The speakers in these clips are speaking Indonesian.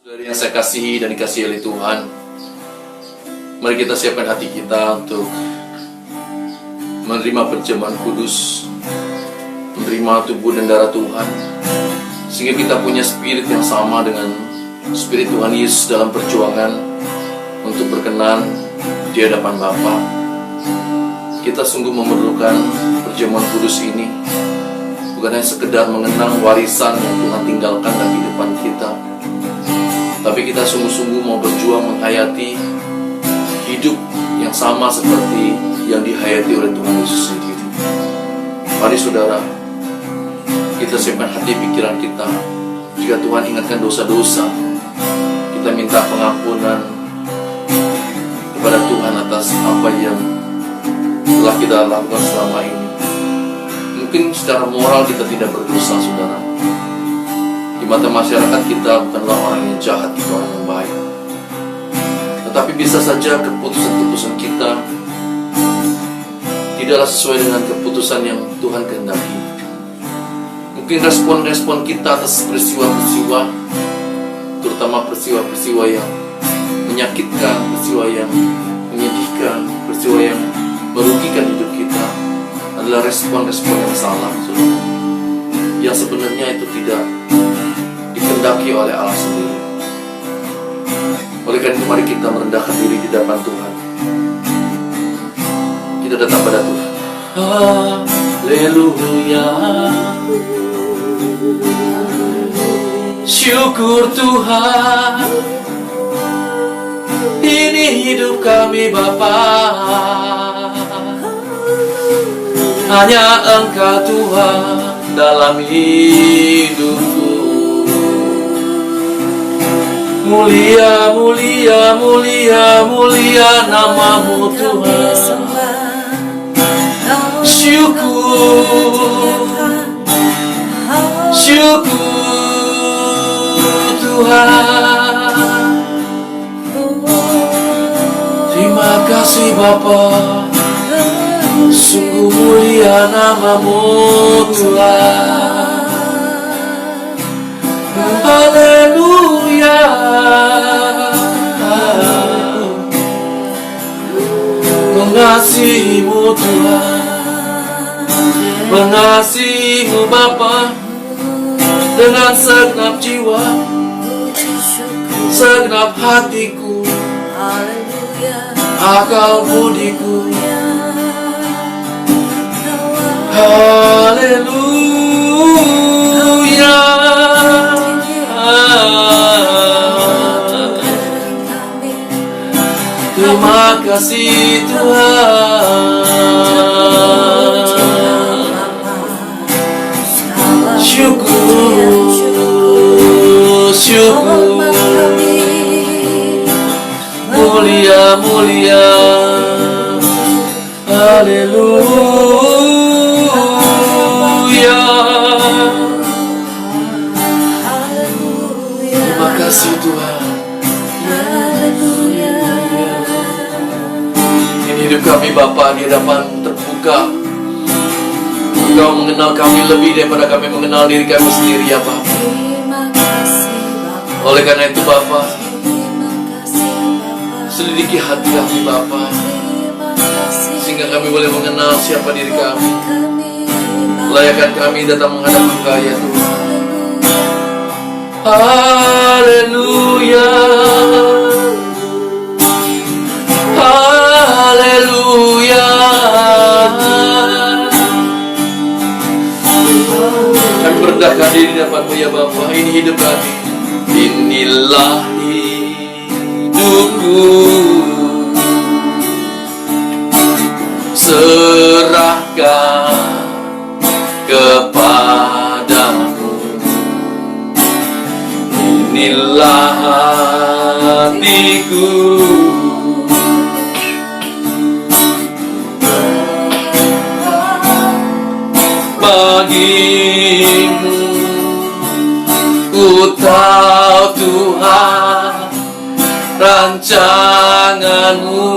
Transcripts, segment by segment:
Dari yang saya kasihi dan dikasihi oleh Tuhan, mari kita siapkan hati kita untuk menerima perjamuan kudus, menerima tubuh dan darah Tuhan, sehingga kita punya spirit yang sama dengan spirit Tuhan Yesus dalam perjuangan untuk berkenan di hadapan Bapa. Kita sungguh memerlukan perjamuan kudus ini, bukan hanya sekedar mengenang warisan yang Tuhan tinggalkan dalam kehidupan kita, tapi kita sungguh-sungguh mau berjuang menghayati hidup yang sama seperti yang dihayati oleh Tuhan Yesus sendiri. Mari saudara, kita siapkan hati pikiran kita. Jika Tuhan ingatkan dosa-dosa, kita minta pengampunan kepada Tuhan atas apa yang telah kita lakukan selama ini. Mungkin secara moral kita tidak berdosa, saudara. Di mata masyarakat kita bukanlah orang yang jahat, kita orang yang baik. Tetapi bisa saja keputusan-keputusan kita tidaklah sesuai dengan keputusan yang Tuhan kehendaki. Mungkin respon-respon kita atas peristiwa-peristiwa, terutama peristiwa-peristiwa yang menyakitkan, peristiwa yang menyedihkan, peristiwa yang merugikan hidup kita, adalah respon-respon yang salah, saudara. Yang sebenarnya itu tidak dikehendaki oleh Allah sendiri. Oleh karena itu, mari kita merendahkan diri di hadapan Tuhan. Kita datang pada Tuhan. Haleluya. Syukur Tuhan, ini hidup kami Bapa. Hanya Engkau Tuhan dalam hidupku. Mulia, mulia, mulia, mulia nama-Mu Tuhan. Syukur, syukur Tuhan. Terima kasih Bapa, sungguh mulia nama-Mu Tuhan. Haleluya. Mengasihi-Mu Tuhan, mengasihi-Mu Bapa dengan segenap jiwa, segenap hatiku, akal budiku. Haleluya. Terima kasih Tuhan. Syukur, syukur. Mulia, mulia. Haleluya. Terima kasih Tuhan. Hidup kami Bapa di hadapan terbuka. Engkau mengenal kami lebih daripada kami mengenal diri kami sendiri ya Bapa. Oleh karena itu Bapa, selidiki hati kami Bapa, sehingga kami boleh mengenal siapa diri kami. Layakan kami datang menghadap Engkau ya Tuhan. Haleluya. Haleluya. Kami merendahkan diri di hadapan-Mu ya Bapa. Ini hidup kami. Inilah hidupku, serahkan kepadamu. Inilah hatiku, bagimu. Ku tahu Tuhan, rancangan-Mu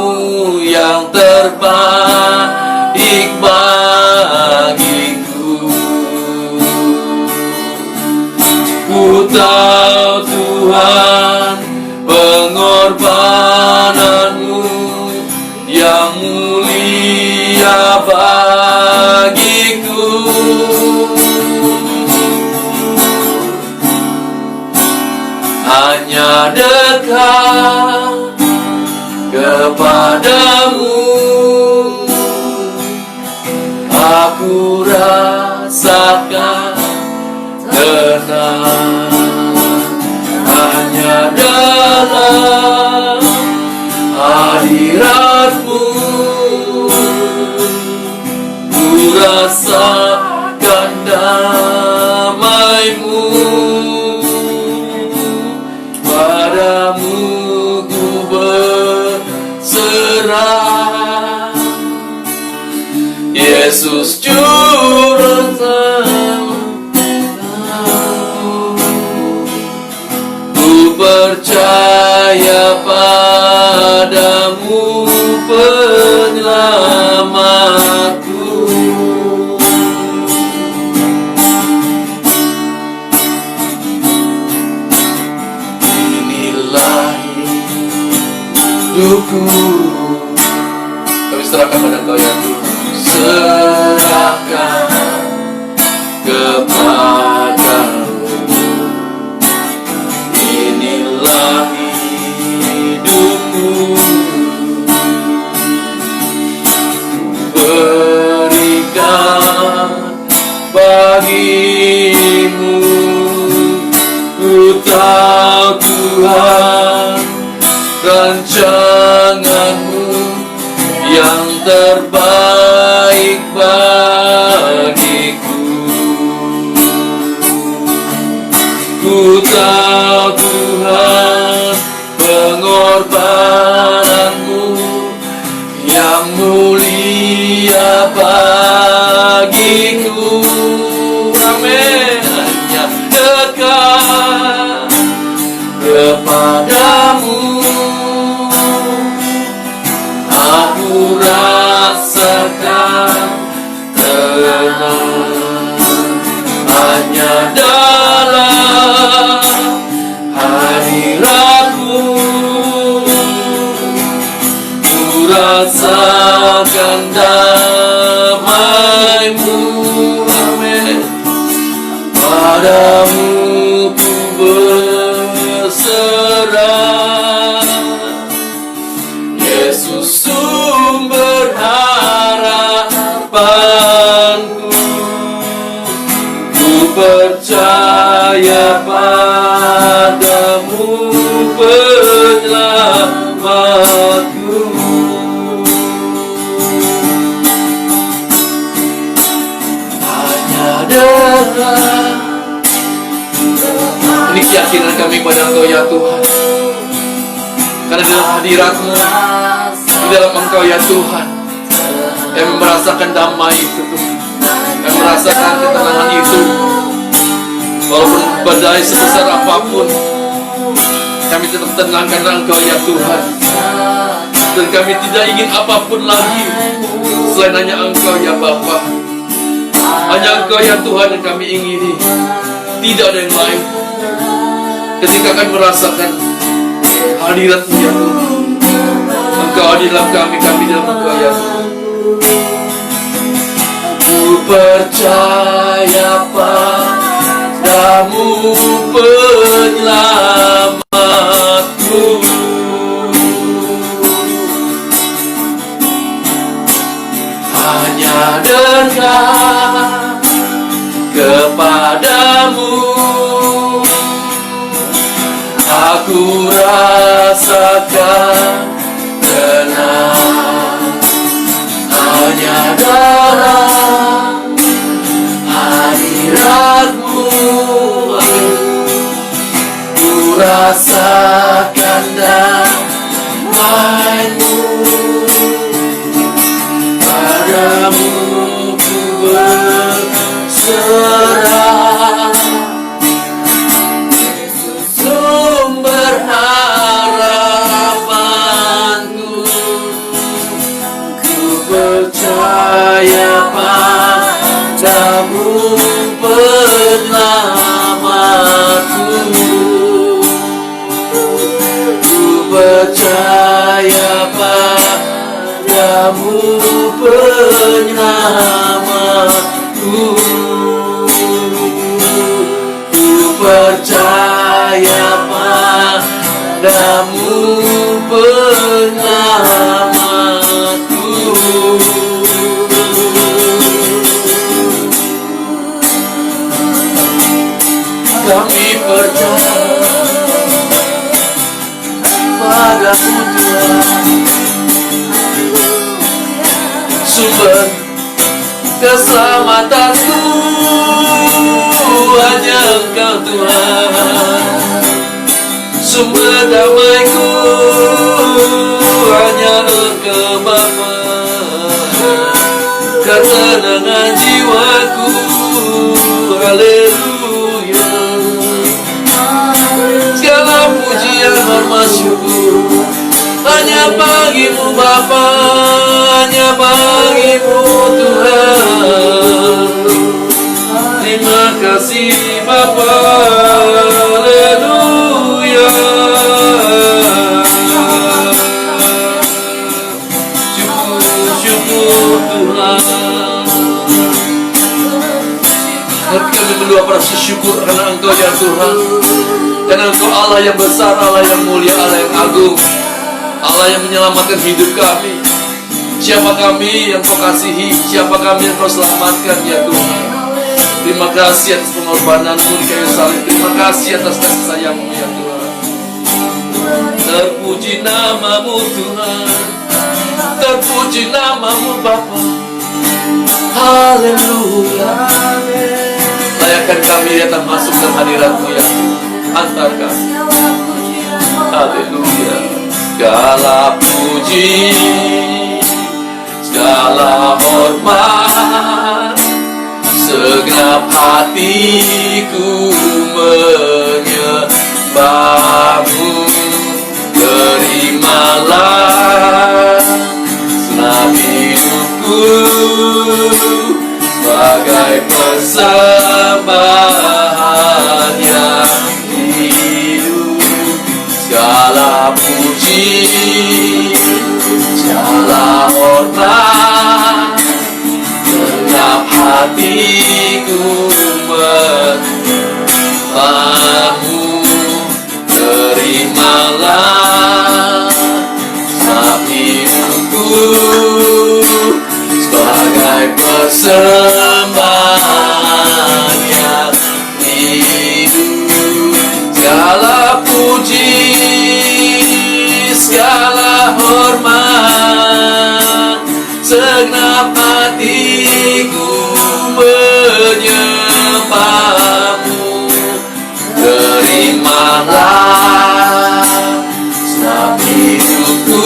yang terbaik bagiku. Ku tahu Tuhan, pengorbananmu yang mulia bagiku. Hanya dekat kepadamu aku rasakan tenang. Hanya dalam hadiratmu ku rasakan damaimu. Padamu ku berserah, Yesus juru ku percaya padamu penyelamatku. Inilah hidupku, kami serahkan pada Engkau ya Tuhan. Serahkan kepadamu. Inilah hidupku, berikan bagimu. Ku tahu Tuhan rancanganmu yang terbaik bagiku. Ku tahu Tuhan pengorbananmu yang mulia bagiku. Amin. Hanya dekat kepadamu aku rasakan tenang. Hanya dalam hadiratmu ku rasakan damaimu. Amin. Padamu ku berserah, Yesus sumber harapanku. Ku percaya padamu penyelamatku. Hanya dekat. Ini keyakinan kami pada Engkau ya Tuhan, karena dalam hadirat-Mu, di dalam Engkau ya Tuhan, kami merasakan damai itu Tuhan. Kami merasakan ketenangan itu. Walaupun badai sebesar apapun, kami tetap tenang karena Engkau ya Tuhan. Dan kami tidak ingin apapun lagi selain hanya Engkau ya Bapa. Hanya Engkau ya Tuhan yang kami ingini, tidak ada yang lain. Ketika kami merasakan hadirat-Mu ya Tuhan, Engkau di dalam kami, kami di dalam Engkau ya Tuhan. Ku percaya padamu penyelamatku. Hanya dekat kepadamu aku rasakan tenang. Hanya dalam hadirat-Mu ku rasakan damai-Mu. Padamu ku berserah, sumber harapanku. Ku percaya padamu penyelamatku. Ku padamu penyelamatku. Kami percaya padamu Tuhan, sumber keselamatanku hanya Engkau Tuhan, sumber damaiku hanya Engkau Bapa, ketenangan jiwaku, haleluya. Segala pujian hormat syukur hanya bagimu Bapa, hanya bagimu Tuhan. Terima kasih Bapa, haleluya. Syukur Tuhan. Hati kami berdoa merasa syukur karena Engkau ya Tuhan, karena Engkau Allah yang besar, Allah yang mulia, Allah yang agung, Allah yang menyelamatkan hidup kami. Siapa kami yang Kau kasihi, siapa kami yang Kau selamatkan ya Tuhan. Terima kasih atas pengorbananmu di kayu salib. Terima kasih atas kasih sayangmu ya Tuhan. Terpuji namamu Tuhan, terpuji namamu Bapa, haleluya. Layakkan kami datang masuk ke hadiratmu ya Tuhan. Antar kami, haleluya. Segala puji, segala hormat, segenap hatiku menyembahmu. Terimalah senap hidupku bagai persembahan yang hidup. Segala puji, segala hormat, segenap hatiku menyembahmu. Terimalah senap hidupku sebagai persembahan yang hidup. Segala puji, segala hormat, segenap hatiku menyembahmu. Terimalah senap hidupku,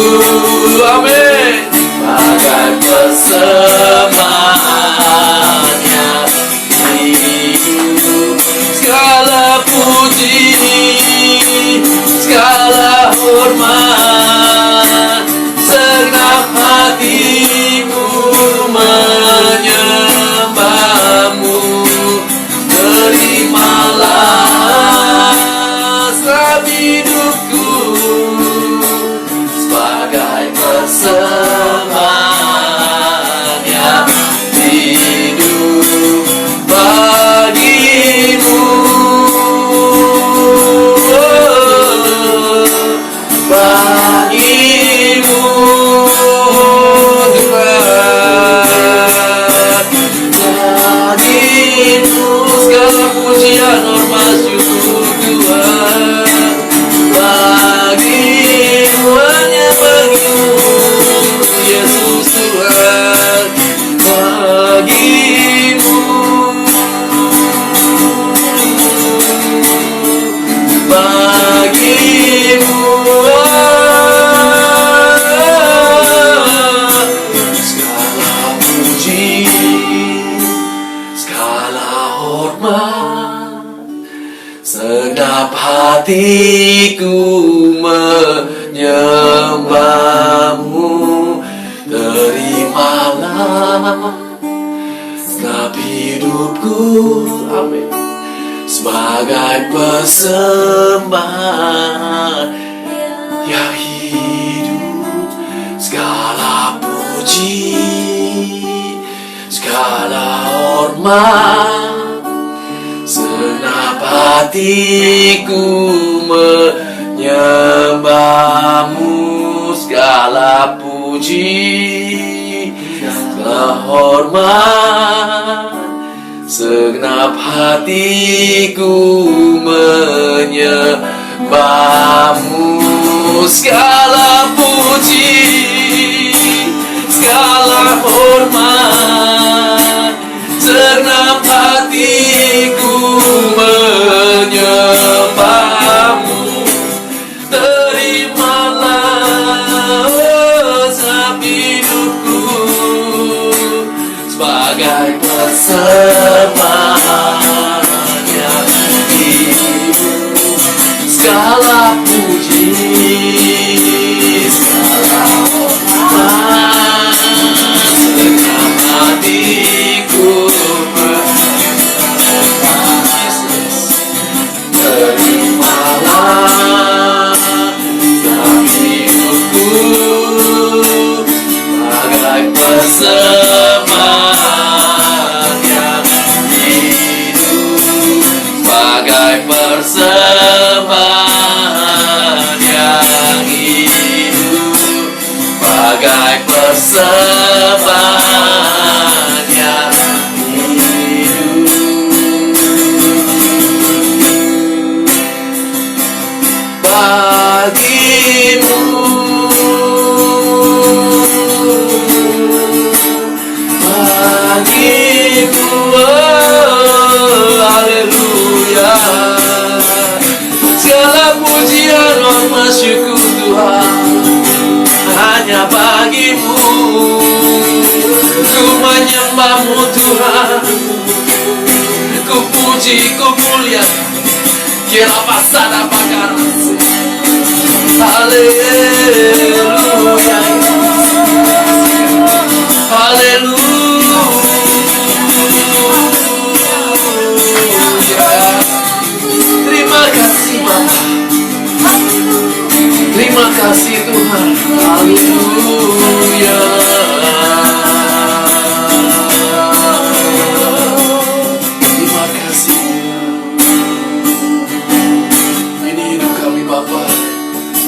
amin, bagai persembahan yang hidup. Segala puji, segala hormat, segenap hatiku menyembahmu. Terimalah senap hidupku sebagai persembahan yang hidup bagimu, bagimu Tuhan, bagimu segala pujian hormat syukur Tuhan. Bagimu, hanya bagimu Yesus Tuhan, bagimu, bagimu. Segala puji, segala hormat, segenap hatiku menyembahmu. Terimalah segenap hidupku, amin, sebagai persembahan yang hidup. Segala puji, segala hormat, segenap hatiku menyembahmu. Bapamu segala puji, segala hormat, segenap hatiku menyembahmu. Segala puji, segala hormat, segenap hatiku menyembahmu. Terimalah resep hidupku sebagai persembahan yang hidup. Segala puji, segala hormat, segenap hatiku terimalah dalam hidupku bagai persembahan yang hidup, bagai persembahan yang hidup, bagai persembahan yang hidup. Bagimu, bagimu, oh, haleluya. Segala pujian, hormat, syukur Tuhan hanya bagimu. Ku menyembahmu Tuhan, ku puji, ku mulia. Kira pasada bakar. Haleluya, haleluya. Terima kasih Bapa, terima kasih Tuhan. Haleluya. Terima kasih. Ini hidup kami Bapa.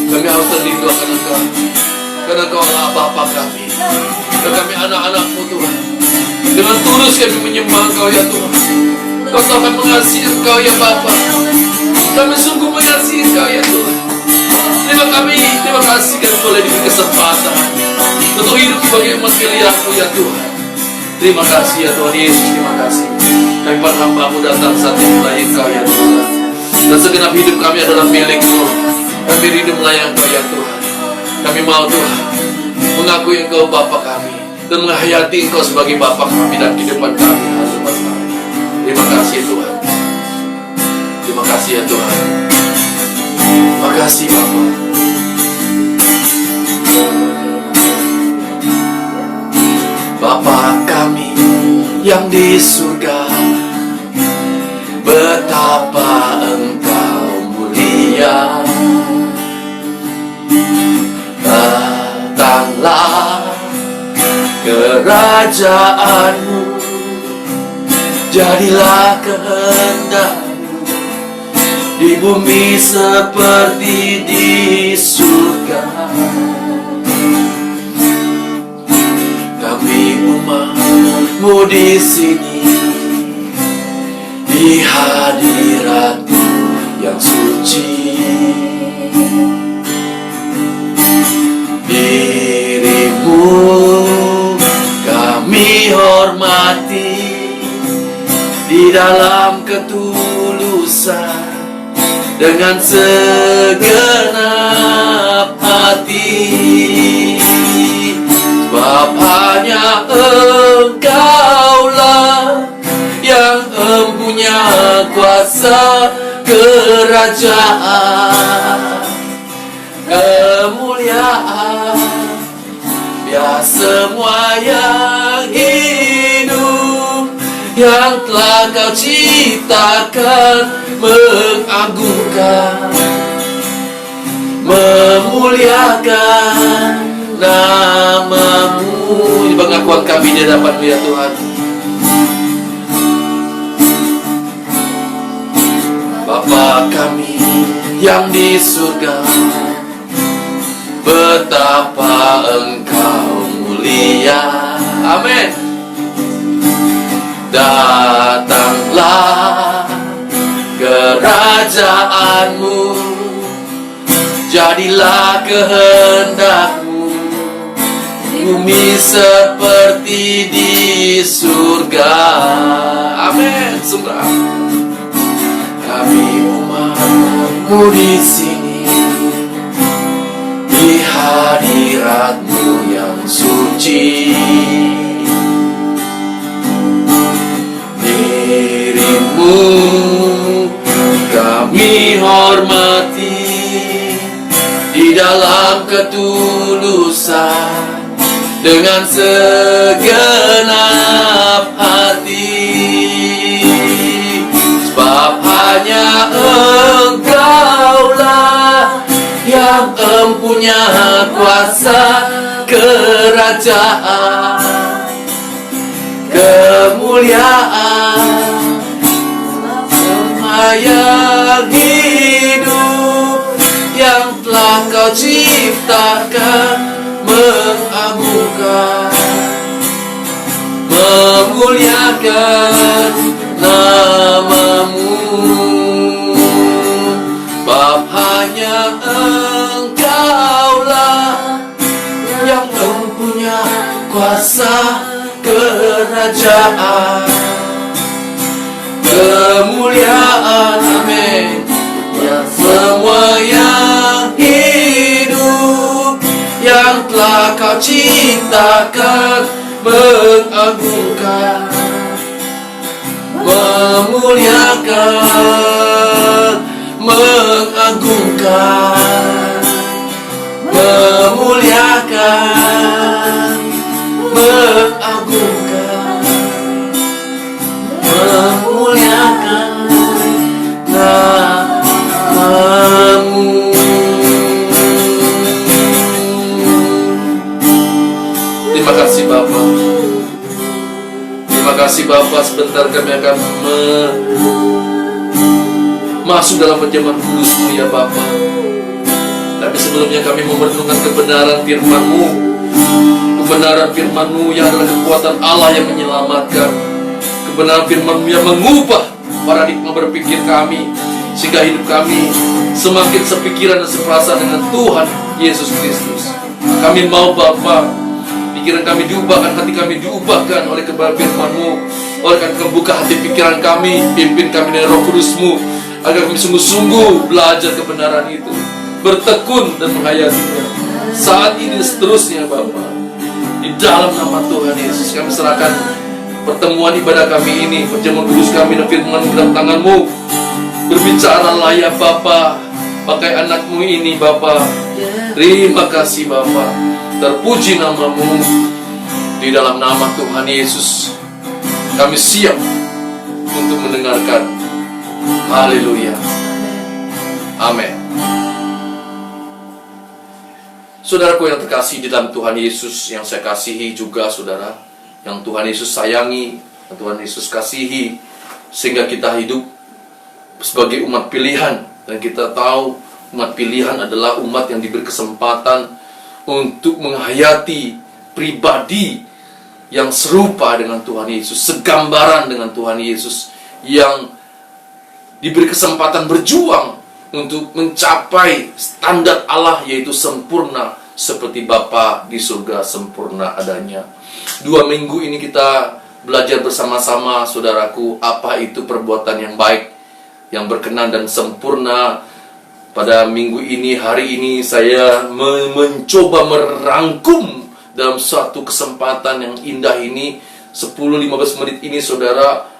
Kami harus terlindung akan Engkau, karena Engkau adalah Bapa kami, dan kami anak-anak-Mu Tuhan. Dengan tulus kami menyembah Engkau ya Tuhan. Kau sangat mengasihi Engkau ya Bapa. Kami sungguh mengasihi Engkau ya Tuhan. Terima kasih kami boleh diberi kesempatan untuk hidup sebagai umat pilihan-Mu ya Tuhan. Terima kasih ya Tuhan Yesus, terima kasih. Kami para hamba-Mu datang saat ini melayani Engkau ya Tuhan, dan segenap hidup kami adalah milik-Mu. Kami rindu melayani Engkau ya Tuhan. Kami mau Tuhan mengakui Engkau Bapa kami dan menghayati Engkau sebagai Bapa kami dan kehidupan kami. Terima kasih Tuhan. Terima kasih ya Tuhan. Terima kasih Bapa. Bapa kami yang di surga, betapa Engkau mulia. Datanglah kerajaan-Mu, jadilah kehendak-Mu di bumi seperti di surga. Kami umat-Mu di sini, di hadirat-Mu yang suci. Diri-Mu kami hormati di dalam ketulusan, dengan segenap hati. Sebab hanya Engkaulah yang mempunyai kuasa kerajaan, kemuliaan, biar semua yang hidup yang telah Kau ciptakan mengagungkan, memuliakan nama-Mu. Ini pengakuan kami di hadapan-Mu ya Tuhan. Bapa kami yang di surga, betapa Engkau mulia. Amin. Datanglah kerajaanmu, jadilah kehendak-Mu, bumi seperti di surga. Amin. Sembah. Kami umat-Mu di sini, di hadirat-Mu yang suci. Diri-Mu kami hormati di dalam ketulusan, dengan segenap hati. Sebab hanya Engkaulah yang empunya kuasa kerajaan, kemuliaan, semua yang hidup yang telah Kau ciptakan, mengagungkan, memuliakan nama-Mu. Bab hanya Engkaulah yang mempunya kuasa kerajaan, kemuliaan, amin. Yang semua yang hidup yang telah Kau ciptakan, mengagungkan, memuliakan, mengagungkan, memuliakan, mengagungkan, memuliakan nama-Mu. Terima kasih Bapa. Terima kasih Bapa. Sebentar kami akan masuk dalam perjamuan kudus-Mu ya Bapa. Tapi sebelumnya kami merenungkan kebenaran firman-Mu. Kebenaran firman-Mu yang adalah kekuatan Allah yang menyelamatkan. Kebenaran firman-Mu yang mengubah paradigma berpikir kami, sehingga hidup kami semakin sepikiran dan seperasaan dengan Tuhan Yesus Kristus. Kami mau Bapa, pikiran kami diubahkan, hati kami diubahkan oleh kebenaran firman-Mu. Oleh karena Kau buka hati pikiran kami, pimpin kami dengan Roh Kudus-Mu, agar kami sungguh-sungguh belajar kebenaran itu, bertekun dan menghayatinya saat ini dan seterusnya Bapa. Di dalam nama Tuhan Yesus kami serahkan pertemuan ibadah kami ini, perjamuan kudus kami dan firman ke dalam tangan-Mu. Berbicaralah ya Bapa, pakai anak-Mu ini Bapa. Terima kasih Bapa. Terpuji nama-Mu. Di dalam nama Tuhan Yesus kami siap untuk mendengarkan. Haleluya. Amin. Saudaraku yang terkasih di dalam Tuhan Yesus, yang saya kasihi juga saudara, yang Tuhan Yesus sayangi, yang Tuhan Yesus kasihi, sehingga kita hidup sebagai umat pilihan. Dan kita tahu umat pilihan adalah umat yang diberi kesempatan untuk menghayati pribadi yang serupa dengan Tuhan Yesus, segambaran dengan Tuhan Yesus, yang diberi kesempatan berjuang untuk mencapai standar Allah, yaitu sempurna seperti Bapa di surga sempurna adanya. 2 minggu ini kita belajar bersama-sama saudaraku, apa itu perbuatan yang baik, yang berkenan dan sempurna. Pada minggu ini, hari ini saya mencoba merangkum dalam suatu kesempatan yang indah ini, 10-15 menit ini saudara,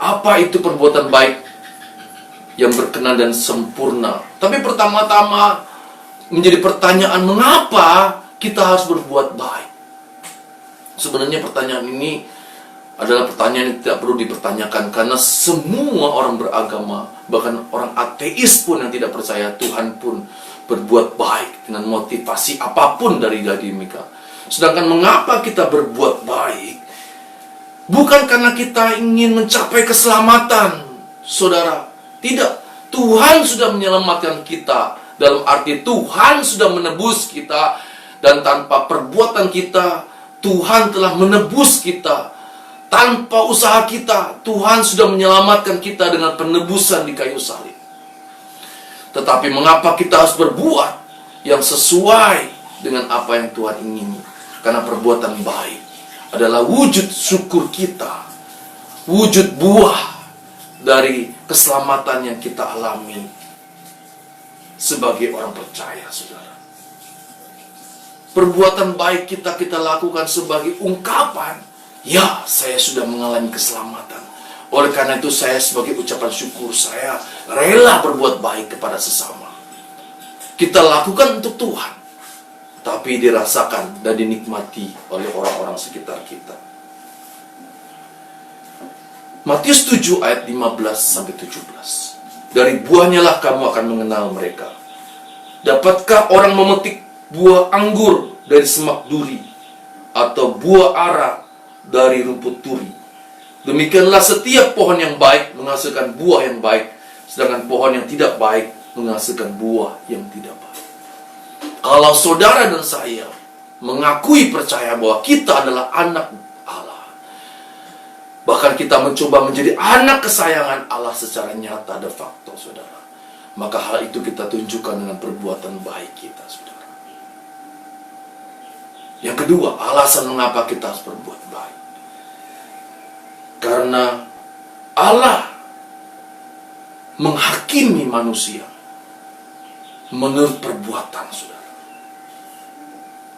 apa itu perbuatan baik yang berkenan dan sempurna. Tapi pertama-tama menjadi pertanyaan, mengapa kita harus berbuat baik? Sebenarnya pertanyaan ini adalah pertanyaan yang tidak perlu dipertanyakan, karena semua orang beragama, bahkan orang ateis pun yang tidak percaya Tuhan pun berbuat baik dengan motivasi apapun dari mereka. Sedangkan mengapa kita berbuat baik? Bukan karena kita ingin mencapai keselamatan, saudara. Tidak, Tuhan sudah menyelamatkan kita Dalam arti Tuhan sudah menebus kita, dan tanpa perbuatan kita, Tuhan telah menebus kita. Tanpa usaha kita, Tuhan sudah menyelamatkan kita dengan penebusan di kayu salib. Tetapi mengapa kita harus berbuat yang sesuai dengan apa yang Tuhan ingini? Karena perbuatan baik adalah wujud syukur kita, wujud buah dari keselamatan yang kita alami sebagai orang percaya, saudara. Perbuatan baik kita lakukan sebagai ungkapan, ya, saya sudah mengalami keselamatan. Oleh karena itu saya sebagai ucapan syukur, saya rela berbuat baik kepada sesama. Kita lakukan untuk Tuhan, tapi dirasakan dan dinikmati oleh orang-orang sekitar kita. Matius 7 ayat 15-17. Dari buahnya lah kamu akan mengenal mereka. Dapatkah orang memetik buah anggur dari semak duri, atau buah ara dari rumput turi? Demikianlah setiap pohon yang baik menghasilkan buah yang baik, sedangkan pohon yang tidak baik menghasilkan buah yang tidak baik. Kalau saudara dan saya mengakui percaya bahwa kita adalah anak Allah, bahkan kita mencoba menjadi anak kesayangan Allah secara nyata de facto, saudara, maka hal itu kita tunjukkan dengan perbuatan baik kita, saudara. Yang kedua, alasan mengapa kita harus berbuat baik. Karena Allah menghakimi manusia menurut perbuatan, saudara.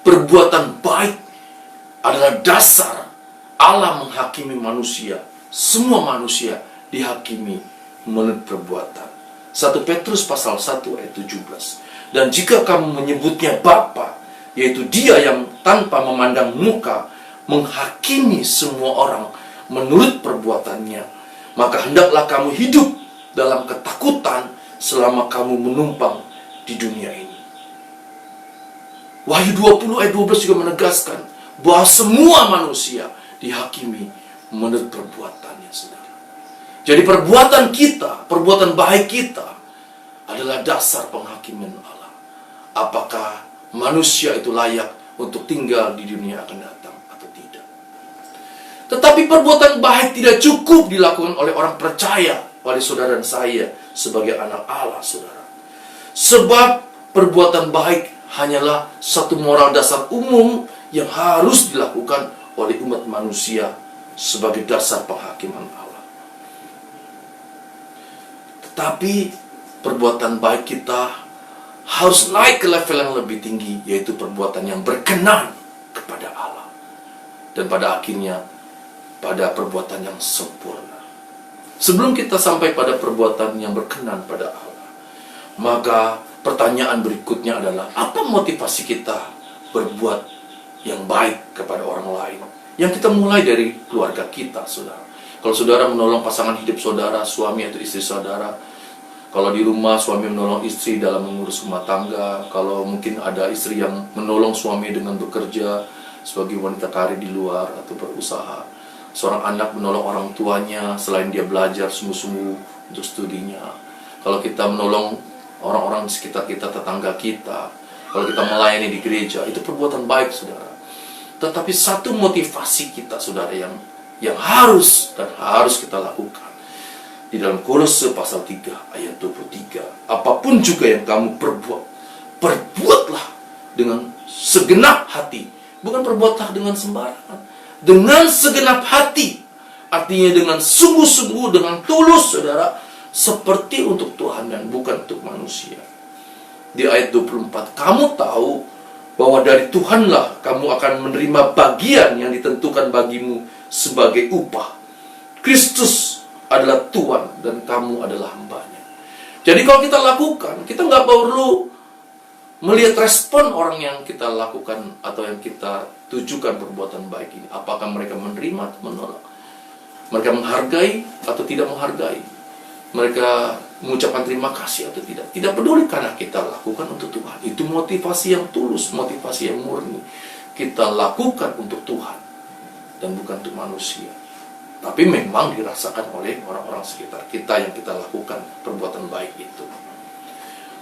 Perbuatan baik adalah dasar Allah menghakimi manusia. Semua manusia dihakimi menurut perbuatan. 1 Petrus pasal 1 ayat 17. Dan jika kamu menyebutnya Bapa, yaitu Dia yang tanpa memandang muka menghakimi semua orang menurut perbuatannya, maka hendaklah kamu hidup dalam ketakutan selama kamu menumpang di dunia ini. Wahyu 20 ayat 12 juga menegaskan bahwa semua manusia dihakimi menurut perbuatannya, saudara. Jadi perbuatan kita, perbuatan baik kita adalah dasar penghakiman Allah. Apakah manusia itu layak untuk tinggal di dunia akan datang atau tidak? Tetapi perbuatan baik tidak cukup dilakukan oleh orang percaya, oleh saudara dan saya sebagai anak Allah, saudara. Sebab perbuatan baik hanyalah satu moral dasar umum yang harus dilakukan oleh umat manusia sebagai dasar penghakiman Allah. Tetapi perbuatan baik kita harus naik ke level yang lebih tinggi, yaitu perbuatan yang berkenan kepada Allah. Dan pada akhirnya pada perbuatan yang sempurna. Sebelum kita sampai pada perbuatan yang berkenan pada Allah, maka pertanyaan berikutnya adalah, apa motivasi kita berbuat yang baik kepada orang lain? Yang kita mulai dari keluarga kita, saudara. Kalau saudara menolong pasangan hidup saudara, suami atau istri saudara, kalau di rumah suami menolong istri dalam mengurus rumah tangga, kalau mungkin ada istri yang menolong suami dengan bekerja sebagai wanita karir di luar atau berusaha, seorang anak menolong orang tuanya selain dia belajar sungguh-sungguh untuk studinya, kalau kita menolong orang-orang di sekitar kita, tetangga kita, kalau kita melayani di gereja, itu perbuatan baik, saudara. Tetapi satu motivasi kita, saudara, yang harus kita lakukan di dalam Kolose pasal 3 ayat 23. Apapun juga yang kamu perbuat, perbuatlah dengan segenap hati. Bukan perbuatlah dengan sembarangan. Dengan segenap hati. Artinya dengan sungguh-sungguh, dengan tulus, saudara, seperti untuk Tuhan dan bukan untuk manusia. Di ayat 24, kamu tahu bahwa dari Tuhanlah kamu akan menerima bagian yang ditentukan bagimu sebagai upah. Kristus adalah Tuhan dan kamu adalah hambanya. Jadi kalau kita lakukan, kita nggak perlu melihat respon orang yang kita lakukan atau yang kita tujukan perbuatan baik ini. Apakah mereka menerima atau menolak? Mereka menghargai atau tidak menghargai? Mereka mengucapkan terima kasih atau tidak? Tidak peduli, karena kita lakukan untuk Tuhan. Itu motivasi yang tulus, motivasi yang murni. Kita lakukan untuk Tuhan dan bukan untuk manusia. Tapi memang dirasakan oleh orang-orang sekitar kita yang kita lakukan perbuatan baik itu.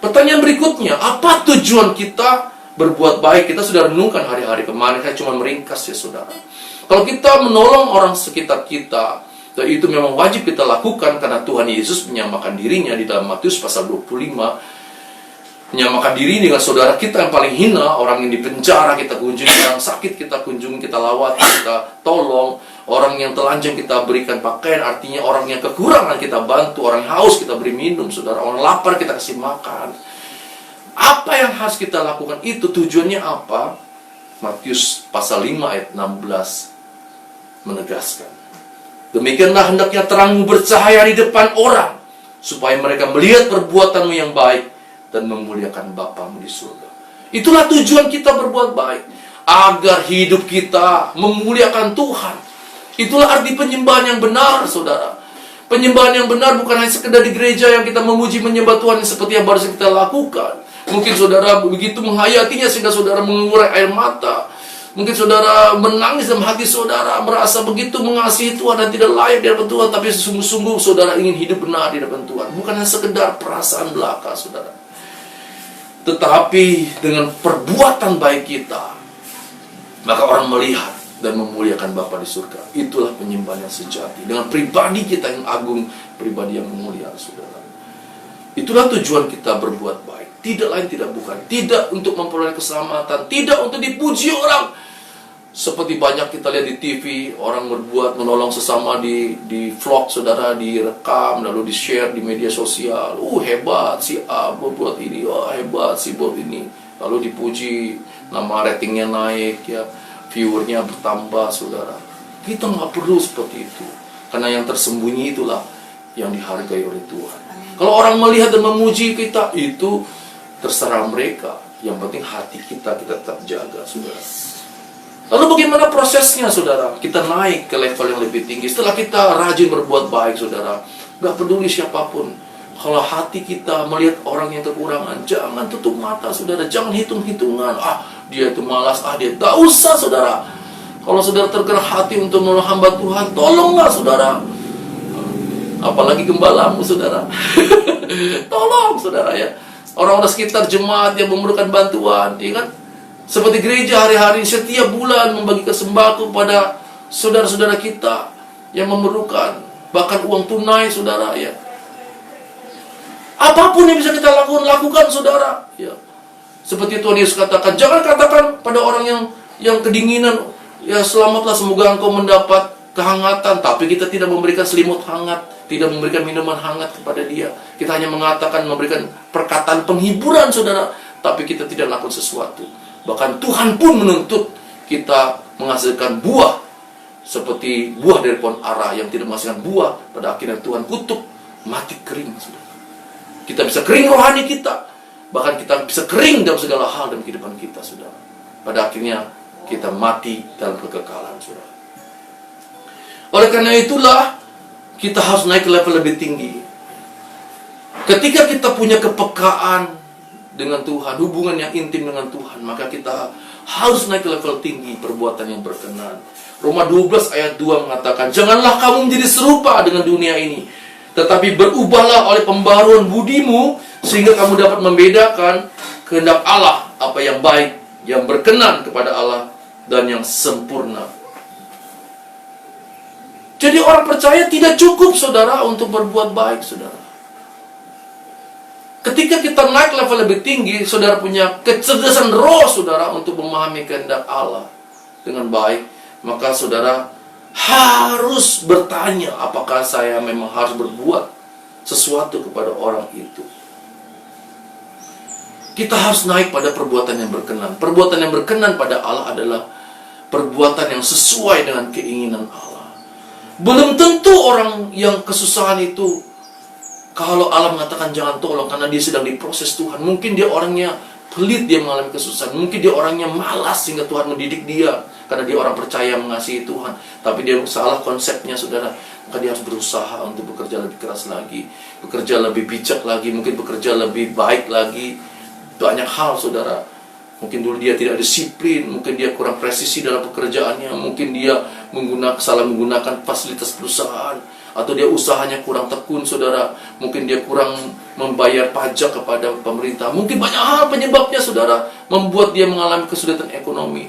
Pertanyaan berikutnya, apa tujuan kita berbuat baik? Kita sudah renungkan hari-hari kemarin, saya cuma meringkas ya saudara. Kalau kita menolong orang sekitar kita, dan itu memang wajib kita lakukan karena Tuhan Yesus menyamakan dirinya di dalam Matius pasal 25. Menyamakan diri dengan saudara kita yang paling hina, orang yang dipenjara kita kunjungi, orang sakit kita kunjungi, kita lawat, kita tolong, orang yang telanjang kita berikan pakaian, artinya orang yang kekurangan kita bantu, orang yang haus kita beri minum, saudara, orang lapar kita kasih makan. Apa yang harus kita lakukan itu, tujuannya apa? Matius pasal 5 ayat 16 menegaskan, demikianlah hendaknya terangmu bercahaya di depan orang, supaya mereka melihat perbuatanmu yang baik dan memuliakan Bapamu di surga. Itulah tujuan kita berbuat baik, agar hidup kita memuliakan Tuhan. Itulah arti penyembahan yang benar, saudara. Penyembahan yang benar bukan hanya sekedar di gereja yang kita memuji menyembah Tuhan seperti yang baru kita lakukan. Mungkin saudara begitu menghayatinya sehingga saudara mengurai air mata. Mungkin saudara menangis dalam hati saudara, merasa begitu mengasihi Tuhan dan tidak layak di hadapan Tuhan, tapi sungguh-sungguh saudara ingin hidup benar di hadapan Tuhan. Bukan hanya sekedar perasaan belaka, saudara. Tetapi dengan perbuatan baik kita, maka orang melihat dan memuliakan Bapa di surga. Itulah penyembahan yang sejati. Dengan pribadi kita yang agung, pribadi yang mulia, saudara. Itulah tujuan kita berbuat baik. Tidak lain, tidak bukan. Tidak untuk memperoleh keselamatan, tidak untuk dipuji orang. Seperti banyak kita lihat di TV, orang berbuat menolong sesama di vlog, saudara, direkam, lalu di-share di media sosial. Hebat si A berbuat ini, hebat si Bob ini. Lalu dipuji, nama ratingnya naik, ya, viewernya bertambah, saudara. Kita nggak perlu seperti itu, karena yang tersembunyi itulah yang dihargai oleh Tuhan. Kalau orang melihat dan memuji kita, itu terserah mereka. Yang penting hati kita tetap jaga, saudara. Lalu bagaimana prosesnya, saudara? Kita naik ke level yang lebih tinggi. Setelah kita rajin berbuat baik, saudara, gak peduli siapapun. Kalau hati kita melihat orang yang kekurangan, jangan tutup mata, saudara. Jangan hitung-hitungan. Dia itu malas. Dia tak usah, saudara. Kalau saudara tergerak hati untuk menolong hamba Tuhan, tolonglah, saudara. Apalagi gembalamu, saudara. Tolong, saudara, ya. Orang-orang sekitar jemaat yang memerlukan bantuan, ya kan? Seperti gereja hari-hari setiap bulan membagikan sembako pada saudara-saudara kita yang memerlukan, bahkan uang tunai, saudara, ya. Apapun yang bisa kita lakukan, saudara, ya. Seperti Tuhan Yesus katakan, jangan katakan pada orang yang kedinginan, ya selamatlah, semoga engkau mendapat kehangatan, tapi kita tidak memberikan selimut hangat, tidak memberikan minuman hangat kepada dia. Kita hanya mengatakan, memberikan perkataan penghiburan, saudara, tapi kita tidak lakukan sesuatu. Bahkan Tuhan pun menuntut kita menghasilkan buah, seperti buah dari pohon ara yang tidak menghasilkan buah, pada akhirnya Tuhan kutuk, mati kering, saudara. Kita bisa kering rohani kita, bahkan kita bisa kering dalam segala hal dalam kehidupan kita, saudara. Pada akhirnya kita mati dalam kekekalan, saudara. Oleh karena itulah kita harus naik ke level lebih tinggi. Ketika kita punya kepekaan dengan Tuhan, hubungan yang intim dengan Tuhan, maka kita harus naik ke level tinggi, perbuatan yang berkenan. Roma 12 ayat 2 mengatakan, janganlah kamu menjadi serupa dengan dunia ini, tetapi berubahlah oleh pembaruan budimu, sehingga kamu dapat membedakan kehendak Allah, apa yang baik, yang berkenan kepada Allah, dan yang sempurna. Jadi orang percaya tidak cukup, saudara, untuk berbuat baik, saudara. Ketika kita naik level lebih tinggi, saudara punya kecerdasan roh, saudara, untuk memahami kehendak Allah dengan baik, maka saudara harus bertanya, apakah saya memang harus berbuat sesuatu kepada orang itu. Kita harus naik pada perbuatan yang berkenan. Perbuatan yang berkenan pada Allah adalah perbuatan yang sesuai dengan keinginan Allah. Belum tentu orang yang kesusahan itu, kalau Allah mengatakan jangan tolong karena dia sedang diproses Tuhan, mungkin dia orangnya pelit, dia mengalami kesusahan. Mungkin dia orangnya malas sehingga Tuhan mendidik dia, karena dia orang percaya mengasihi Tuhan. Tapi dia salah konsepnya, saudara. Maka dia harus berusaha untuk bekerja lebih keras lagi, bekerja lebih bijak lagi, mungkin bekerja lebih baik lagi. Banyak hal, saudara. Mungkin dulu dia tidak disiplin, mungkin dia kurang presisi dalam pekerjaannya, mungkin dia salah menggunakan fasilitas perusahaan. Atau dia usahanya kurang tekun, saudara. Mungkin dia kurang membayar pajak kepada pemerintah. Mungkin banyak hal penyebabnya, saudara, membuat dia mengalami kesulitan ekonomi.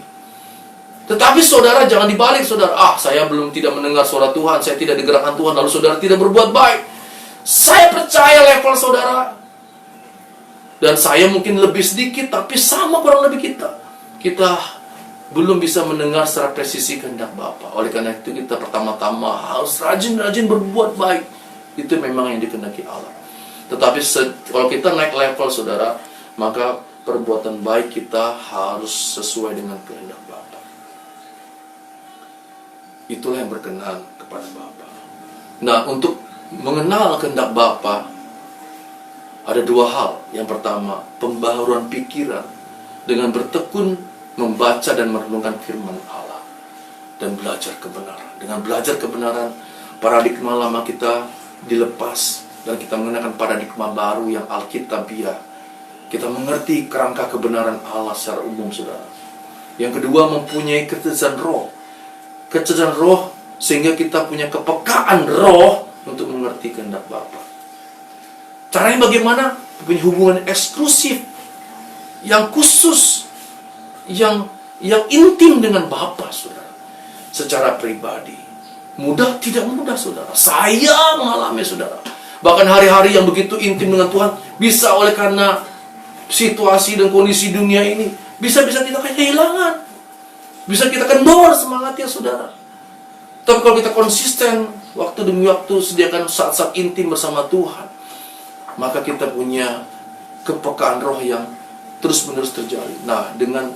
Tetapi saudara, jangan dibalik, saudara. Saya belum tidak mendengar suara Tuhan, saya tidak digerakkan Tuhan, lalu saudara tidak berbuat baik. Saya percaya level saudara dan saya mungkin lebih sedikit, tapi sama kurang lebih kita belum bisa mendengar secara presisi kehendak Bapa. Oleh karena itu kita pertama-tama harus rajin-rajin berbuat baik. Itu memang yang dikehendaki Allah. Tetapi kalau kita naik level, saudara, maka perbuatan baik kita harus sesuai dengan kehendak Bapa. Itulah yang berkenan kepada Bapa. Nah, untuk mengenal kehendak Bapa ada dua hal. Yang pertama, pembaharuan pikiran dengan bertekun membaca dan merenungkan firman Allah dan belajar kebenaran. Dengan belajar kebenaran, paradigma lama kita dilepas dan kita mengenakan paradigma baru yang alkitabiah. Kita mengerti kerangka kebenaran Allah secara umum, saudara. Yang kedua, mempunyai kecerdasan roh. Kecerdasan roh sehingga kita punya kepekaan roh untuk mengerti kehendak Bapa. Caranya bagaimana? Punya hubungan eksklusif yang khusus, yang intim dengan Bapa, saudara, secara pribadi. Mudah tidak mudah, saudara. Saya mengalami, saudara, bahkan hari-hari yang begitu intim dengan Tuhan bisa oleh karena situasi dan kondisi dunia ini bisa-bisa kita kehilangan, bisa kita kendor semangatnya, saudara. Tapi kalau kita konsisten waktu demi waktu sediakan saat-saat intim bersama Tuhan, maka kita punya kepekaan roh yang terus-menerus terjalin. Nah, dengan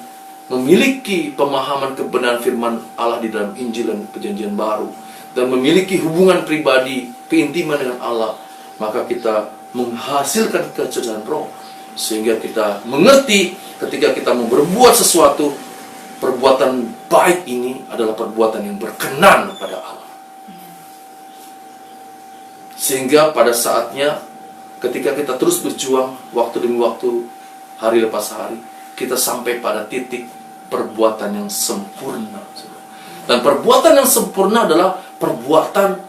memiliki pemahaman kebenaran firman Allah di dalam Injil dan Perjanjian Baru, dan memiliki hubungan pribadi, keintiman dengan Allah, maka kita menghasilkan kecerdasan roh, sehingga kita mengerti ketika kita mau berbuat sesuatu, perbuatan baik ini adalah perbuatan yang berkenan pada Allah. Sehingga pada saatnya ketika kita terus berjuang waktu demi waktu, hari lepas hari, kita sampai pada titik perbuatan yang sempurna. Dan perbuatan yang sempurna adalah perbuatan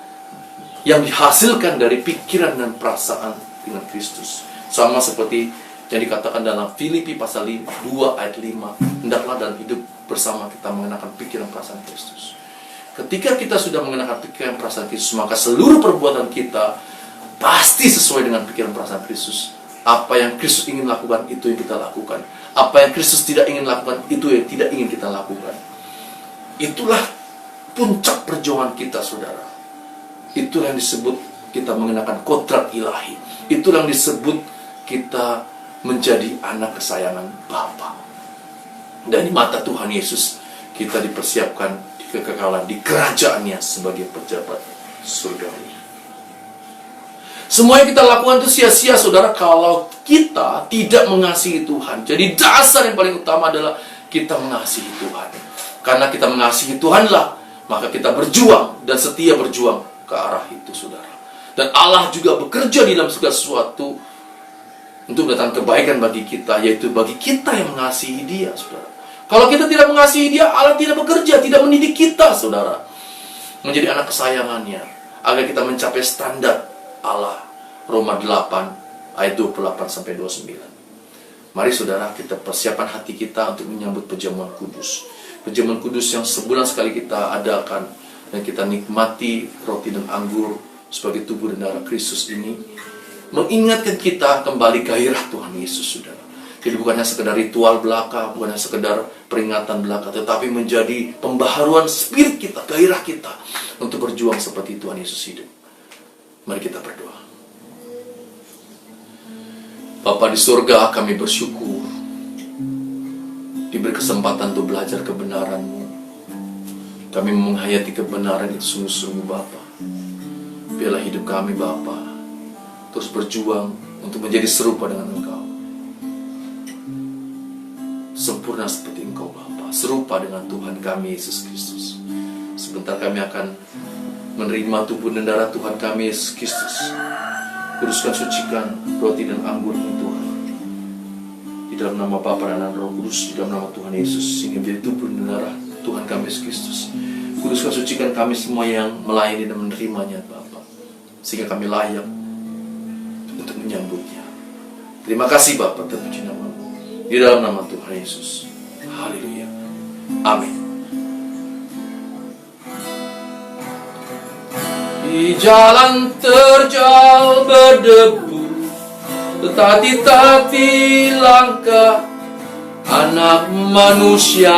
yang dihasilkan dari pikiran dan perasaan dengan Kristus. Sama seperti yang dikatakan dalam Filipi pasal 2 ayat 5, hendaklah dalam hidup bersama kita mengenakan pikiran perasaan Kristus. Ketika kita sudah mengenakan pikiran perasaan Kristus, maka seluruh perbuatan kita pasti sesuai dengan pikiran perasaan Kristus. Apa yang Kristus ingin lakukan, itu yang kita lakukan. Apa yang Kristus tidak ingin lakukan, itu yang tidak ingin kita lakukan. Itulah puncak perjuangan kita, saudara. Itulah yang disebut kita mengenakan kodrat ilahi. Itulah yang disebut kita menjadi anak kesayangan Bapa. Dan di mata Tuhan Yesus, kita dipersiapkan di kekekalan, di kerajaannya sebagai pejabat surgawi. Semua yang kita lakukan itu sia-sia, saudara, kalau kita tidak mengasihi Tuhan. Jadi dasar yang paling utama adalah kita mengasihi Tuhan. Karena kita mengasihi Tuhanlah, maka kita berjuang dan setia berjuang ke arah itu, saudara. Dan Allah juga bekerja di dalam segala sesuatu untuk mendatangkan kebaikan bagi kita, yaitu bagi kita yang mengasihi Dia, saudara. Kalau kita tidak mengasihi Dia, Allah tidak bekerja, tidak mendidik kita, saudara, menjadi anak kesayangannya, agar kita mencapai standar Allah. Roma 8 ayat 28-29. Mari saudara, kita persiapkan hati kita untuk menyambut perjamuan kudus. Perjamuan kudus yang sebulan sekali kita adakan, dan kita nikmati roti dan anggur sebagai tubuh dan darah Kristus ini, mengingatkan kita kembali gairah Tuhan Yesus, saudara. Jadi bukan hanya sekedar ritual belaka, bukan hanya sekedar peringatan belaka, tetapi menjadi pembaharuan spirit kita, gairah kita untuk berjuang seperti Tuhan Yesus hidup. Mari kita berdoa. Bapa di surga, kami bersyukur diberi kesempatan untuk belajar kebenaran-Mu. Kami menghayati kebenaran itu sungguh-sungguh, Bapa. Biarlah hidup kami, Bapa, terus berjuang untuk menjadi serupa dengan Engkau. Sempurna seperti Engkau, Bapa, serupa dengan Tuhan kami Yesus Kristus. Sebentar kami akan menerima tubuh dan darah Tuhan kami Yesus Kristus. Kuduskan, sucikan roti dan anggur ini, Tuhan. Di dalam nama Bapa dan Anak Roh Kudus, di dalam nama Tuhan Yesus, sehingga menjadi tubuh dan darah Tuhan kami Yesus Kristus. Kuduskan, sucikan kami semua yang melayani dan menerimanya, Bapa. sehingga kami layak untuk menyambutnya. Terima kasih Bapa, terpuji nama-Mu. Di dalam nama Tuhan Yesus. Haleluya. Amin. Di jalan terjal berdebu, tertatih-tatih langkah Anak manusia,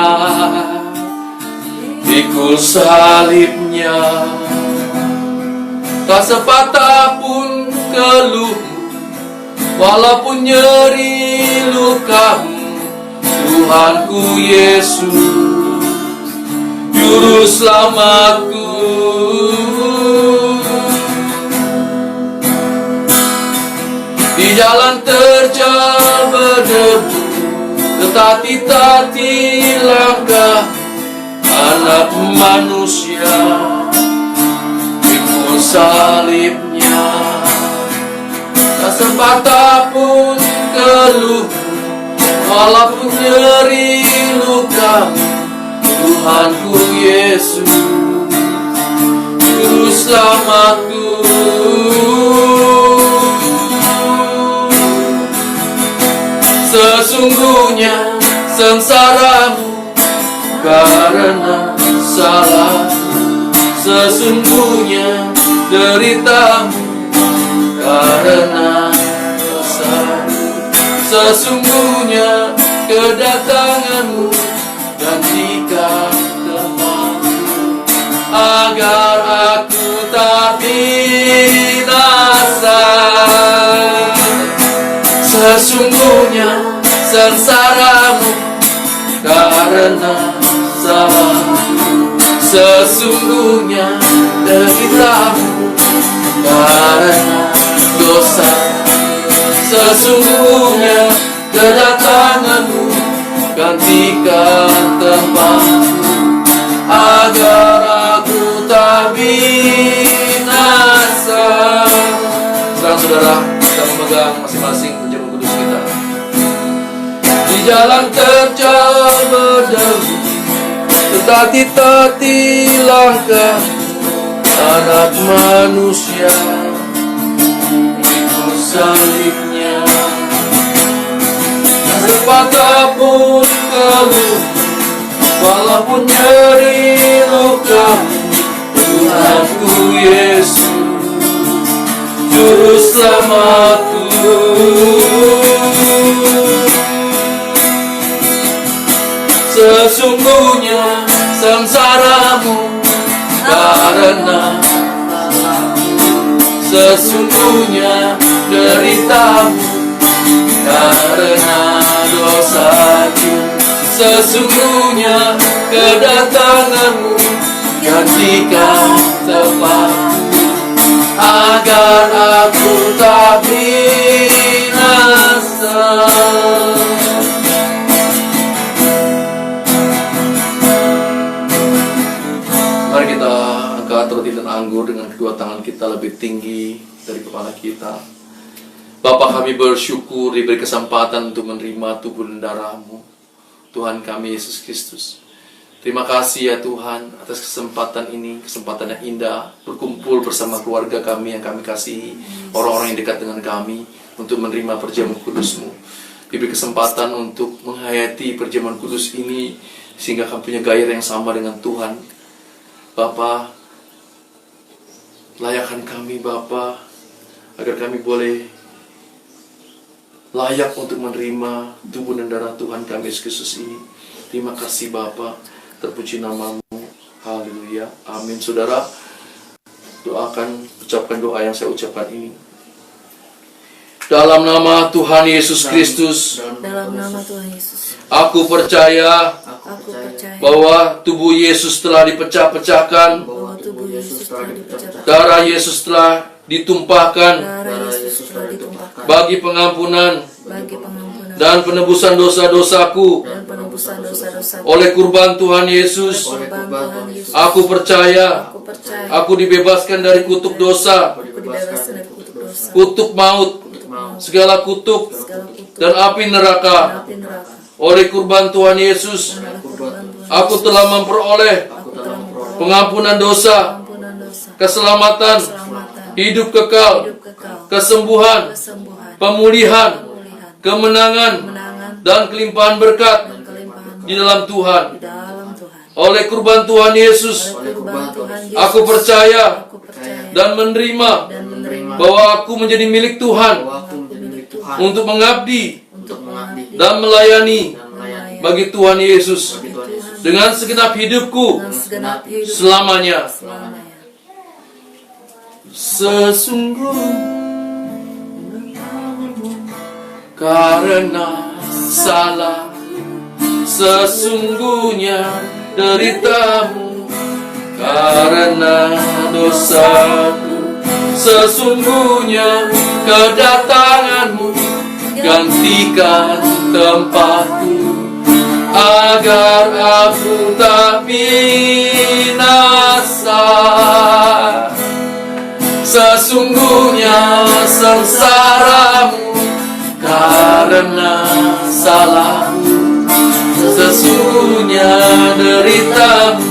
pikul salibnya. Tak sepatah pun keluh, walaupun nyeri lukamu. Tuhanku Yesus, Juru Selamatku. Di jalan terjal berdebu, tertatih-tatih langkah Anak manusia, pikul salibnya. Tak sepatah pun keluh, walaupun nyeri luka. Tuhanku Yesus, Juru Selamatku. Sesungguhnya sengsaramu karena salah, sesungguhnya deritamu karena dosa. Sesungguhnya kedatanganmu gantikan tempatku, agar aku tak binasa. Sesungguhnya sengsaramu karena salah, sesungguhnya deritamu karena dosa. Sesungguhnya kedatanganmu gantikan tempatku, agar aku tak binasa. Sekarang saudara, kita memegang masing-masing penjaman kudus kita. Di jalan terjal berdebu, tertatih-tatih langkah Anak manusia, pikul salibnya. Tak sepatah pun keluh, walaupun nyeri luka. Tuhanku Yesus, Juru Selamatku. Sesungguhnya sengsaramu karena sesungguhnya deritamu karena dosaku. Sesungguhnya kedatanganmu gantikan tempatku, agar aku tak binasa. Mari kita angkat roti dan anggur dengan kedua tangan kita lebih tinggi dari kepala kita. Bapa, kami bersyukur diberi kesempatan untuk menerima tubuh dan darah-Mu, Tuhan kami Yesus Kristus. Terima kasih ya Tuhan atas kesempatan ini, kesempatan yang indah berkumpul bersama keluarga kami yang kami kasihi, orang-orang yang dekat dengan kami, untuk menerima perjamuan kudus-Mu. Diberi kesempatan untuk menghayati perjamuan kudus ini sehingga kami punya gairah yang sama dengan Tuhan. Bapa, layakkan kami Bapa, agar kami boleh layak untuk menerima tubuh dan darah Tuhan kami Yesus Kristus ini. Terima kasih Bapa, terpuji nama-Mu. Haleluya, amin. Saudara, doakan, ucapkan doa yang saya ucapkan ini. Dalam nama Tuhan Yesus Kristus, dalam nama Tuhan Yesus, aku percaya bahwa tubuh Yesus telah dipecah-pecahkan, bahwa tubuh Yesus telah dipecahkan, darah Yesus telah ditumpahkan darah Yesus telah ditumpahkan bagi pengampunan dan penebusan dosa-dosaku. dan penebusan dosa-dosaku. Oleh kurban Tuhan Yesus, Kurban Tuhan Yesus, aku percaya aku percaya aku dibebaskan dari kutuk dosa, aku dibebaskan dari kutuk dosa, kutuk maut, segala kutuk segala kutuk dan api dan neraka. api neraka. Oleh kurban Tuhan Yesus, Oleh kurban Tuhan aku telah memperoleh aku telah memperoleh pengampunan dosa, ampunan dosa, keselamatan, keselamatan hidup kekal, kesembuhan, pemulihan, kemenangan, dan kelimpahan berkat di dalam Tuhan. Oleh kurban Tuhan Yesus, aku percaya dan menerima bahwa aku menjadi milik Tuhan untuk mengabdi dan melayani bagi Tuhan Yesus dengan segenap hidupku selamanya. Sesungguhnya karena salah, sesungguhnya deritamu karena dosaku, sesungguhnya kedatanganmu gantikan tempatku, agar aku tak binasa. Sesungguhnya sengsaramu karena salahmu, sesungguhnya deritamu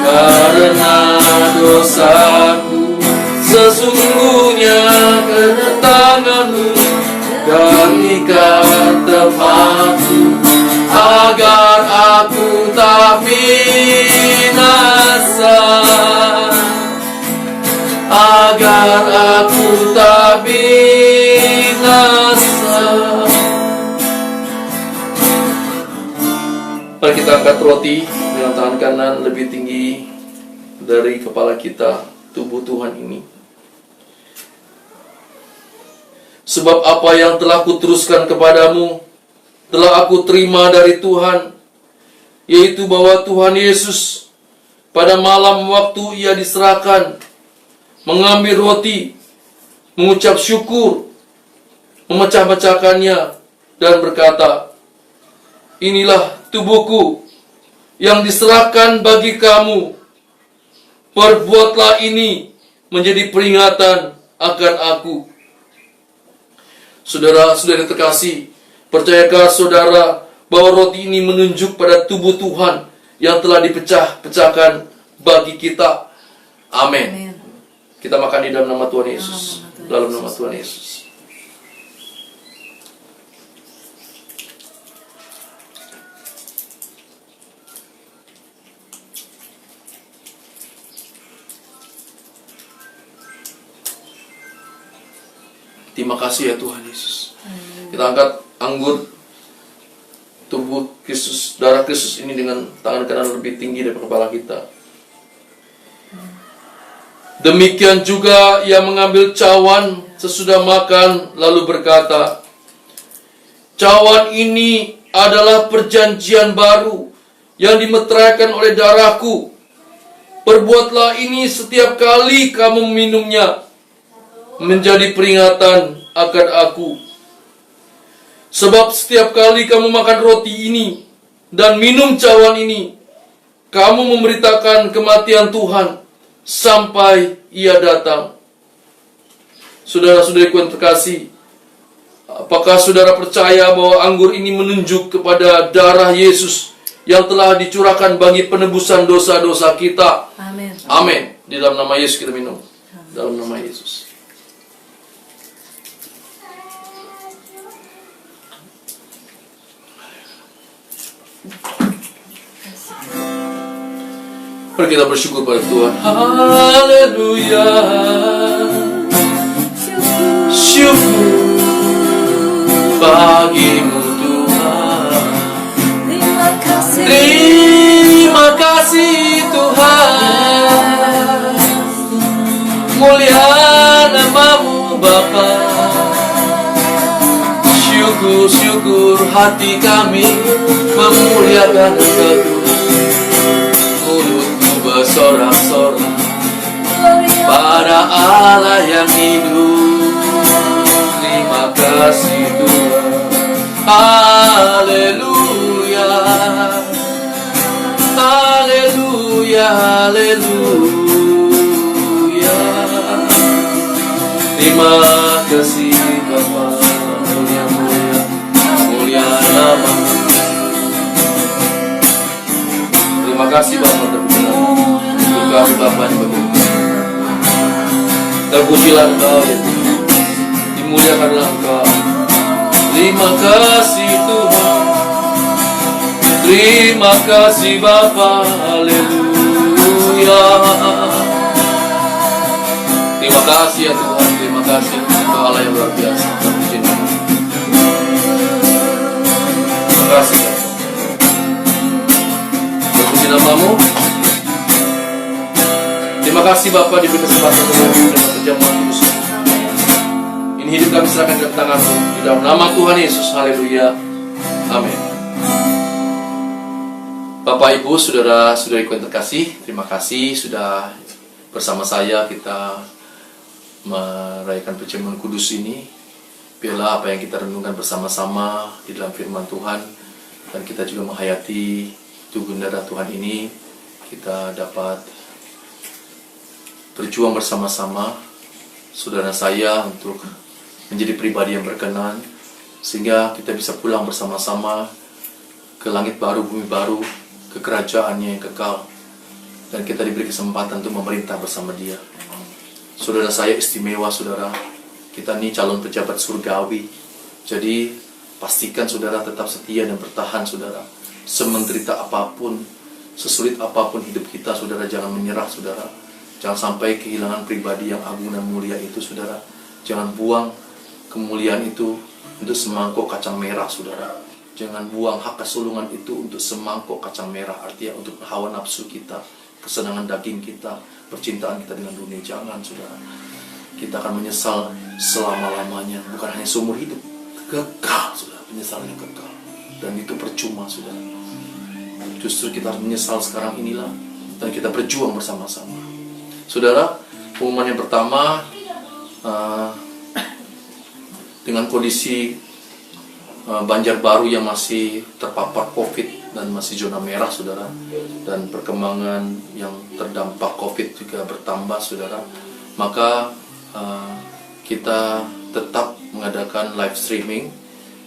karena dosaku, sesungguhnya kedatanganmu gantikan tempatku, agar aku tak binasa, agar aku tak binasa. Mari kita angkat roti dengan tangan kanan lebih tinggi dari kepala kita, tubuh Tuhan ini. Sebab apa yang telah kuteruskan kepadamu telah aku terima dari Tuhan, yaitu bahwa Tuhan Yesus pada malam waktu ia diserahkan mengambil roti, mengucap syukur, memecah-mecahkannya dan berkata, "Inilah tubuhku yang diserahkan bagi kamu. Perbuatlah ini menjadi peringatan akan aku." Saudara-saudari terkasih, percayakah saudara bahwa roti ini menunjuk pada tubuh Tuhan yang telah dipecah-pecahkan bagi kita? Amin. Kita makan di dalam nama Tuhan Yesus. Dalam nama Tuhan Yesus. Terima kasih ya Tuhan Yesus. Kita angkat anggur tubuh Kristus, darah Kristus ini dengan tangan kanan lebih tinggi dari kepala kita. Demikian juga ia mengambil cawan sesudah makan lalu berkata, "Cawan ini adalah perjanjian baru yang dimeteraikan oleh darahku. Perbuatlah ini setiap kali kamu minumnya menjadi peringatan akan aku. Sebab setiap kali kamu makan roti ini dan minum cawan ini, kamu memberitakan kematian Tuhan sampai ia datang." Saudara-saudariku yang terkasih, apakah saudara percaya bahwa anggur ini menunjuk kepada darah Yesus yang telah dicurahkan bagi penebusan dosa-dosa kita? Amin. Amin. Di dalam nama Yesus kita minum. Dalam nama Yesus. Mari kita bersyukur pada Tuhan. Haleluya. Syukur bagimu Tuhan. Terima kasih Tuhan. Mulia namamu Bapa. Syukur hati kami memuliakan Engkau. Bersorak-sorak pada Allah yang hidup. Terima kasih Tuhan. Haleluya. Haleluya. Haleluya. Terima kasih Bapa. Mulia nama. Terima kasih Bapa. Kami Bapa di bawah. Terpujilah Engkau ya Tuhan, dimuliakanlah Engkau. Terima kasih Tuhan, terima kasih Bapa, haleluya. Terima kasih ya Tuhan, terima kasih Engkau Allah yang luar biasa. Terima kasih ya Tuhan. Terpuji namamu. Terima kasih Bapa diberi kesempatan untuk dengan perjamuan kudus. Ini hidup kami serahkan ke tangan-Mu di dalam nama Tuhan Yesus, haleluya, amin. Bapak Ibu, saudara-saudariku yang terkasih, terima kasih sudah bersama saya kita merayakan perjamuan kudus ini. Biarlah apa yang kita renungkan bersama-sama di dalam firman Tuhan, dan kita juga menghayati tubuh darah Tuhan ini, kita dapat berjuang bersama-sama saudara saya untuk menjadi pribadi yang berkenan, sehingga kita bisa pulang bersama-sama ke langit baru, bumi baru, ke kerajaannya yang kekal, dan kita diberi kesempatan untuk memerintah bersama Dia. Saudara saya istimewa, saudara. Kita ini calon pejabat surgawi. Jadi pastikan saudara tetap setia dan bertahan, saudara. Semenderita apapun, sesulit apapun hidup kita, saudara, jangan menyerah, saudara. Jangan sampai kehilangan pribadi yang agung dan mulia itu, saudara. Jangan buang kemuliaan itu untuk semangkuk kacang merah, saudara. Jangan buang hak kesulungan itu untuk semangkuk kacang merah. Artinya untuk hawa nafsu kita, kesenangan daging kita, percintaan kita dengan dunia. Jangan, saudara. Kita akan menyesal selama-lamanya. Bukan hanya seumur hidup, kekal, saudara. Penyesalannya kekal. Dan itu percuma, saudara. Justru kita harus menyesal sekarang inilah, dan kita berjuang bersama-sama. Saudara, pengumuman yang pertama, dengan kondisi Banjarbaru yang masih terpapar COVID dan masih zona merah, saudara, dan perkembangan yang terdampak COVID juga bertambah, saudara, maka kita tetap mengadakan live streaming,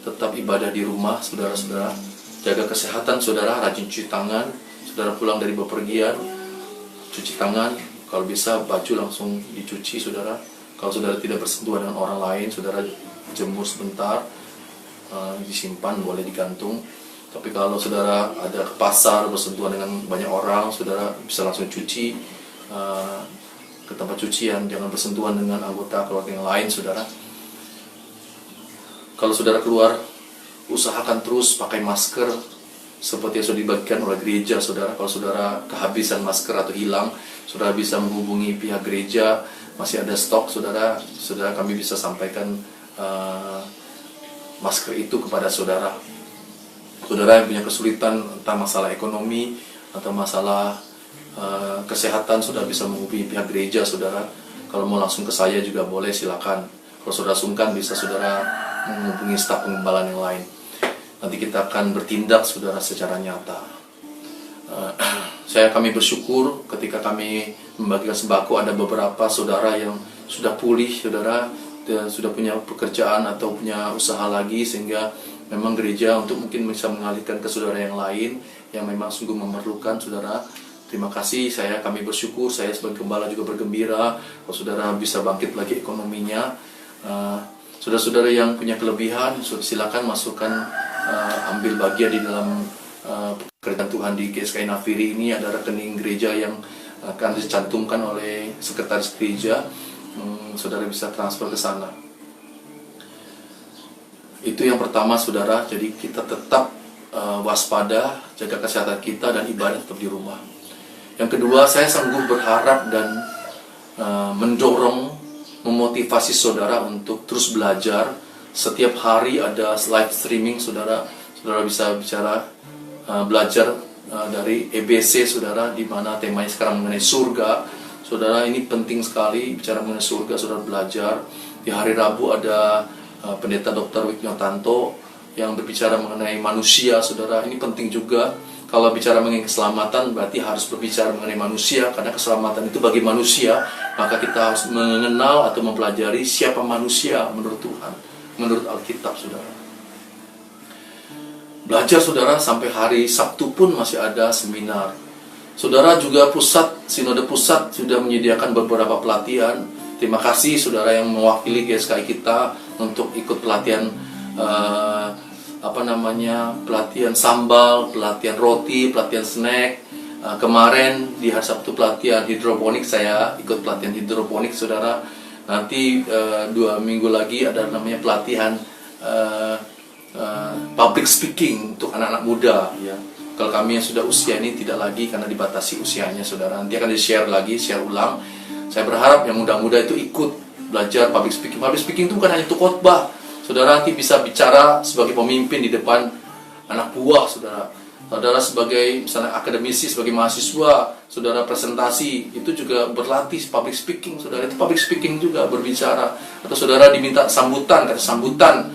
tetap ibadah di rumah, saudara-saudara. Jaga kesehatan, saudara, rajin cuci tangan. Saudara pulang dari bepergian, cuci tangan. Kalau bisa baju langsung dicuci, saudara. Kalau saudara tidak bersentuhan dengan orang lain, saudara jemur sebentar, disimpan, boleh digantung. Tapi kalau saudara ada ke pasar bersentuhan dengan banyak orang, saudara bisa langsung cuci ke tempat cucian. Jangan bersentuhan dengan anggota keluarga yang lain, saudara. Kalau saudara keluar, usahakan terus pakai masker seperti yang sudah dibagikan oleh gereja, saudara. Kalau saudara kehabisan masker atau hilang, saudara bisa menghubungi pihak gereja, masih ada stok, saudara. Saudara, kami bisa sampaikan masker itu kepada saudara. Saudara yang punya kesulitan entah masalah ekonomi atau masalah kesehatan, saudara bisa menghubungi pihak gereja, saudara. Kalau mau langsung ke saya juga boleh, silakan. Kalau saudara sungkan, bisa saudara menghubungi staf pengembalaan yang lain. Nanti kita akan bertindak, saudara, secara nyata. Kami bersyukur ketika kami membagikan sembako, ada beberapa saudara yang sudah pulih, saudara, dan sudah punya pekerjaan atau punya usaha lagi, sehingga memang gereja untuk mungkin bisa mengalihkan ke saudara yang lain yang memang sungguh memerlukan, saudara. Terima kasih, kami bersyukur, saya sebagai gembala juga bergembira kalau saudara bisa bangkit lagi ekonominya. Saudara-saudara yang punya kelebihan, silakan masukkan, ambil bagian di dalam pekerjaan Tuhan di GSKI Nafiri ini. Ada rekening gereja yang akan dicantumkan oleh sekretaris gereja. Saudara bisa transfer ke sana. Itu yang pertama, saudara. Jadi kita tetap waspada, jaga kesehatan kita, dan ibadah tetap di rumah. Yang kedua, saya sanggup berharap dan mendorong, memotivasi saudara untuk terus belajar. Setiap hari ada live streaming, saudara. Saudara bisa belajar dari EBC, saudara, di mana temanya sekarang mengenai surga. Saudara, ini penting sekali bicara mengenai surga, saudara belajar. Di hari Rabu ada Pendeta Dr. Wiknyotanto yang berbicara mengenai manusia, saudara. Ini penting juga. Kalau bicara mengenai keselamatan, berarti harus berbicara mengenai manusia, karena keselamatan itu bagi manusia. Maka kita harus mengenal atau mempelajari siapa manusia menurut Tuhan, menurut Alkitab, saudara. Belajar, saudara, sampai hari Sabtu pun masih ada seminar. Saudara, juga sinode pusat sudah menyediakan beberapa pelatihan. Terima kasih saudara yang mewakili GSKI kita untuk ikut pelatihan pelatihan sambal, pelatihan roti, pelatihan snack. Kemarin di hari Sabtu pelatihan hidroponik, saya ikut pelatihan hidroponik saudara. Nanti 2 minggu lagi ada namanya pelatihan public speaking untuk anak-anak muda ya. Kalau kami yang sudah usia ini tidak lagi karena dibatasi usianya saudara. Nanti akan di-share lagi, share ulang. Saya berharap yang muda-muda itu ikut belajar public speaking. Public speaking itu bukan hanya untuk khotbah. Saudara nanti bisa bicara sebagai pemimpin di depan anak buah saudara. Saudara sebagai misalnya akademisi, sebagai mahasiswa, saudara presentasi, itu juga berlatih public speaking. Saudara itu public speaking juga, berbicara. Atau saudara diminta sambutan, kata sambutan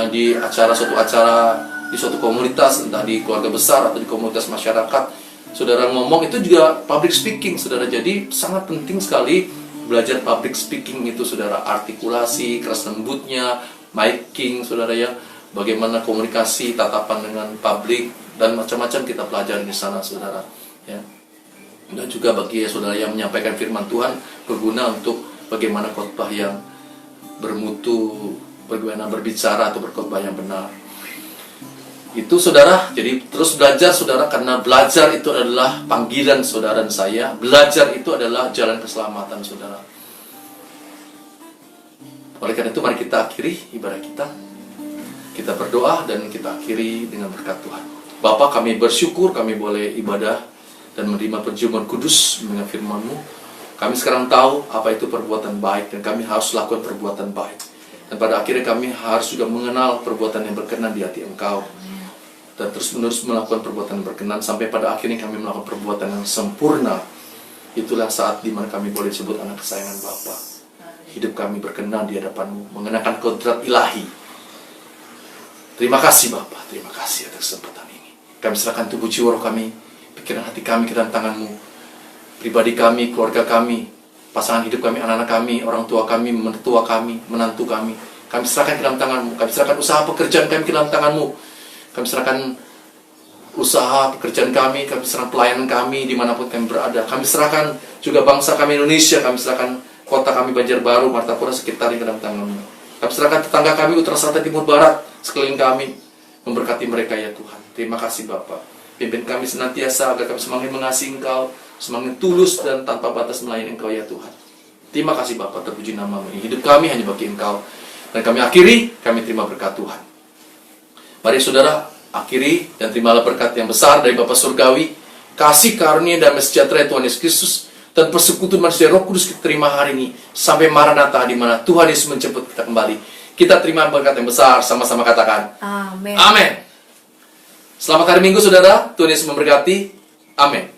di suatu acara di suatu komunitas, entah di keluarga besar atau di komunitas masyarakat, saudara ngomong, itu juga public speaking saudara. Jadi sangat penting sekali belajar public speaking itu saudara, artikulasi, keras lembutnya, miking saudara ya, bagaimana komunikasi, tatapan dengan publik, dan macam-macam kita pelajari di sana saudara ya. Dan juga bagi saudara yang menyampaikan firman Tuhan, berguna untuk bagaimana khotbah yang bermutu, bagaimana berbicara atau berkhotbah yang benar. Itu saudara, jadi terus belajar saudara, karena belajar itu adalah panggilan saudara dan saya. Belajar itu adalah jalan keselamatan saudara. Oleh karena itu mari kita akhiri ibadah kita. Kita berdoa dan kita akhiri dengan berkat Tuhan. Bapa, kami bersyukur kami boleh ibadah dan menerima perjamuan kudus dengan firman-Mu. Kami sekarang tahu apa itu perbuatan baik dan kami harus lakukan perbuatan baik. Dan pada akhirnya kami harus juga mengenal perbuatan yang berkenan di hati Engkau. Dan terus-menerus melakukan perbuatan yang berkenan sampai pada akhirnya kami melakukan perbuatan yang sempurna. Itulah saat dimana kami boleh disebut anak kesayangan Bapa. Hidup kami berkenan di hadapan-Mu, mengenakan kodrat ilahi. Terima kasih Bapa, terima kasih atas kesempatan ini. Kami serahkan tubuh jiwa roh kami, pikiran hati kami ke dalam tangan-Mu. Pribadi kami, keluarga kami, pasangan hidup kami, anak-anak kami, orang tua kami, mertua kami, menantu kami. Kami serahkan ke dalam tangan-Mu. Kami serahkan usaha pekerjaan kami ke dalam tangan-Mu. Kami serahkan usaha pekerjaan kami serahkan pelayanan kami dimanapun kami berada. Kami serahkan juga bangsa kami Indonesia, kami serahkan kota kami Banjarbaru, Martapura sekitarnya ke dalam tangan-Mu. Kami serahkan tetangga kami utara, selatan, timur, barat, sekeliling kami. Memberkati mereka ya Tuhan. Terima kasih Bapa. Pimpin kami senantiasa agar kami semakin mengasihi Engkau, semakin tulus dan tanpa batas melayani Engkau ya Tuhan. Terima kasih Bapa, terpuji nama-Mu. Hidup kami hanya bagi Engkau. Dan kami akhiri, kami terima berkat Tuhan. Mari saudara, akhiri dan terimalah berkat yang besar dari Bapa Surgawi, kasih karunia dan sejahtera Tuhan Yesus Kristus, dan persekutuan manusia Roh Kudus kita terima hari ini sampai Maranatha, di mana Tuhan Yesus menjemput kita kembali. Kita terima berkat yang besar, sama-sama katakan Amin. Amin. Selamat hari Minggu saudara, Tuhan Yesus memberkati. Amin.